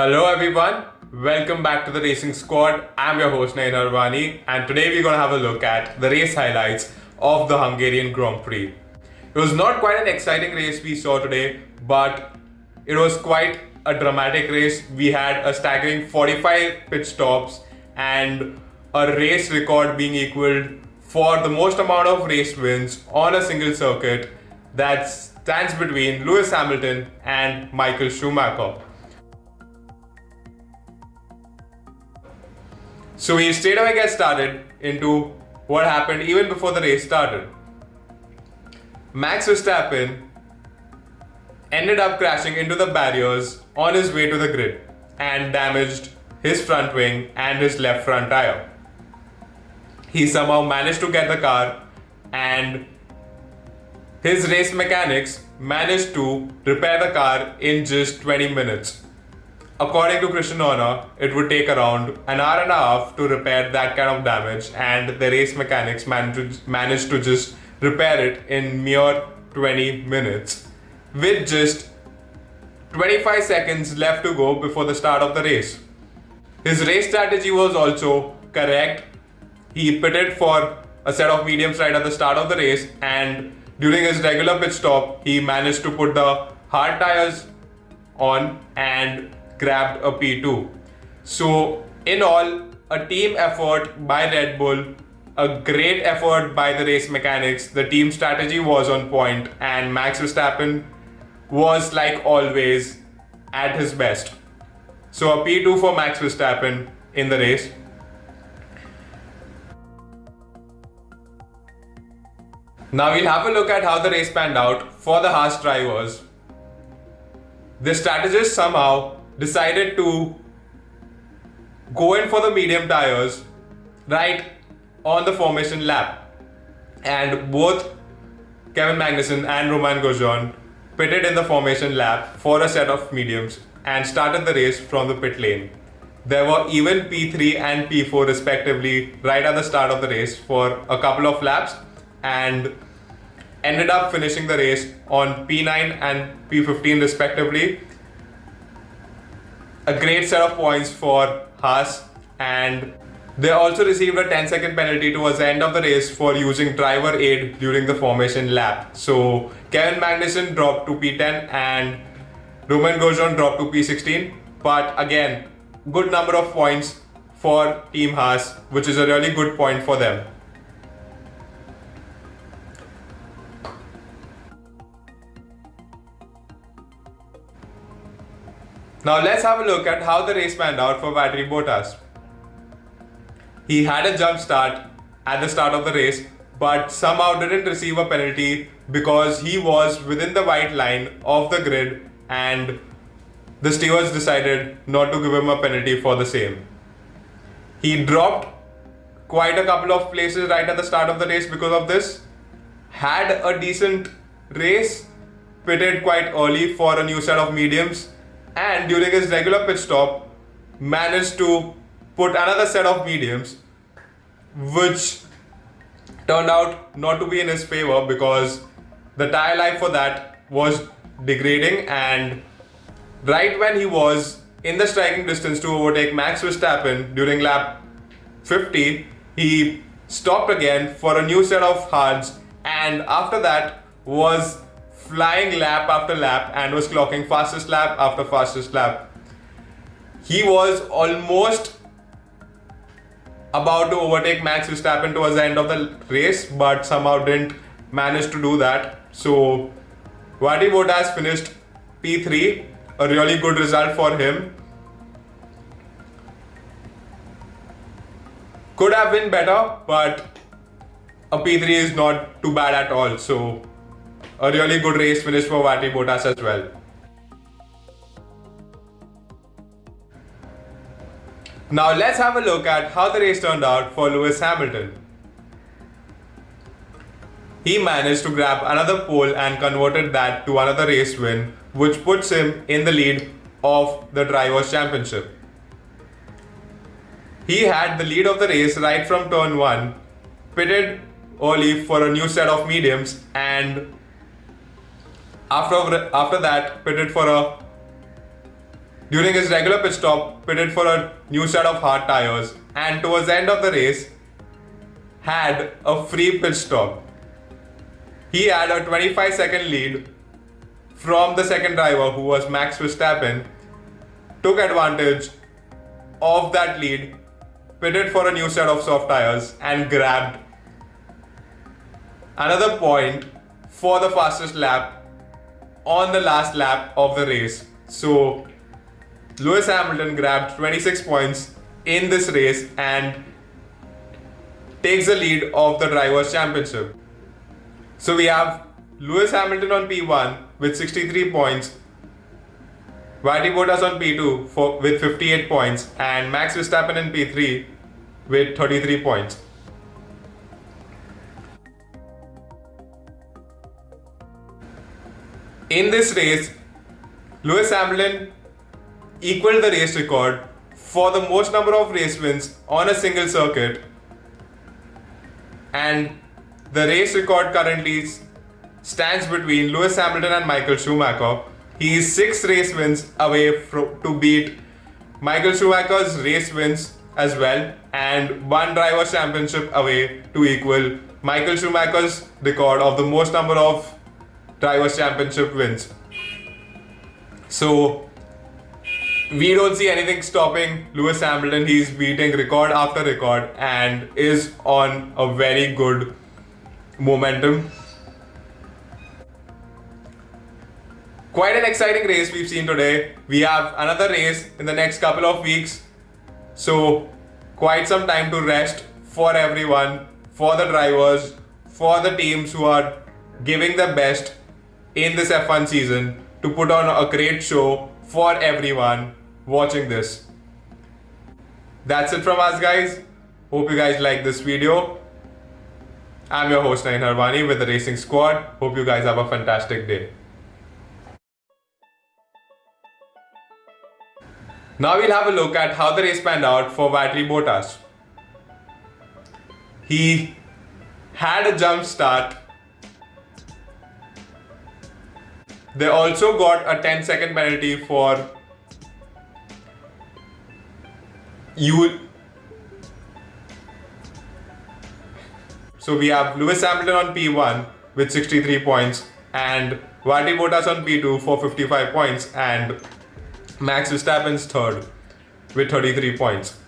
Hello everyone, welcome back to the Racing Squad. I'm your host Naren Harwani, and today we're going to have a look at the race highlights of the Hungarian Grand Prix. It was not quite an exciting race we saw today, but it was quite a dramatic race. We had a staggering 45 pit stops and a race record being equaled for the most amount of race wins on a single circuit that stands between Lewis Hamilton and Michael Schumacher. So we straight away get started into what happened even before the race started. Max Verstappen ended up crashing into the barriers on his way to the grid and damaged his front wing and his left front tire. He somehow managed to get the car, and his race mechanics managed to repair the car in just 20 minutes. According to Christian Horner, it would take around an hour and a half to repair that kind of damage, and the race mechanics managed to just repair it in mere 20 minutes with just 25 seconds left to go before the start of the race. His race strategy was also correct. He pitted for a set of mediums right at the start of the race, and during his regular pit stop, he managed to put the hard tires on and grabbed a P2. So in all, a team effort by Red Bull, a great effort by the race mechanics. The team strategy was on point, and Max Verstappen was, like always, at his best. So a P2 for Max Verstappen in the race. Now we'll have a look at how the race panned out for the HAAS drivers. The strategists somehow decided to go in for the medium tires right on the formation lap, and both Kevin Magnussen and Romain Grosjean pitted in the formation lap for a set of mediums and started the race from the pit lane. There were even P3 and P4 respectively right at the start of the race for a couple of laps, and ended up finishing the race on P9 and P15 respectively. A great set of points for HAAS, and they also received a 10-second penalty towards the end of the race for using driver aid during the formation lap. So Kevin Magnussen dropped to P10 and Romain Grosjean dropped to P16. But again, good number of points for Team HAAS, which is a really good point for them. Now let's have a look at how the race panned out for Valtteri Bottas. He had a jump start at the start of the race, but somehow didn't receive a penalty because he was within the white line of the grid, and the stewards decided not to give him a penalty for the same. He dropped quite a couple of places right at the start of the race because of this. Had a decent race, pitted quite early for a new set of mediums, and during his regular pit stop managed to put another set of mediums, which turned out not to be in his favor because the tire life for that was degrading, and right when he was in the striking distance to overtake Max Verstappen during lap 50, he stopped again for a new set of hards, and after that was flying lap after lap and was clocking fastest lap after fastest lap. He was almost about to overtake Max Verstappen towards the end of the race, but somehow didn't manage to do that. So Valtteri Bottas finished P3, a really good result for him. Could have been better, but a P3 is not too bad at all. So a really good race finish for Valtteri Bottas as well. Now let's have a look at how the race turned out for Lewis Hamilton. He managed to grab another pole and converted that to another race win, which puts him in the lead of the Drivers' Championship. He had the lead of the race right from turn 1, pitted early for a new set of mediums, and after that pitted for a during his regular pit stop, pitted for a new set of hard tyres, and towards the end of the race, had a free pit stop. He had a 25-second lead from the second driver, who was Max Verstappen, took advantage of that lead, pitted for a new set of soft tyres, and grabbed another point for the fastest lap on the last lap of the race. So Lewis Hamilton grabbed 26 points in this race and takes the lead of the Drivers' Championship. So we have Lewis Hamilton on P1 with 63 points, Valtteri Bottas on P2 with 58 points, and Max Verstappen in P3 with 33 points. In this race, Lewis Hamilton equaled the race record for the most number of race wins on a single circuit, and the race record currently stands between Lewis Hamilton and Michael Schumacher. He is 6 race wins away to beat Michael Schumacher's race wins as well, and 1 Drivers' Championship away to equal Michael Schumacher's record of the most number of Drivers' Championship wins. So we don't see anything stopping Lewis Hamilton. He's beating record after record and is on a very good momentum. Quite an exciting race we've seen today. We have another race in the next couple of weeks, so quite some time to rest for everyone, for the drivers, for the teams who are giving their best in this F1 season to put on a great show for everyone watching this. That's it from us, guys. Hope you guys like this video. I'm your host Naren Harwani with the Racing Squad. Hope you guys have a fantastic day. Now we'll have a look at how the race panned out for Valtteri Bottas. He had a jump start. They also got a 10-second penalty for So we have Lewis Hamilton on P1 with 63 points, and Valtteri Bottas on P2 for 55 points, and Max Verstappen's third with 33 points.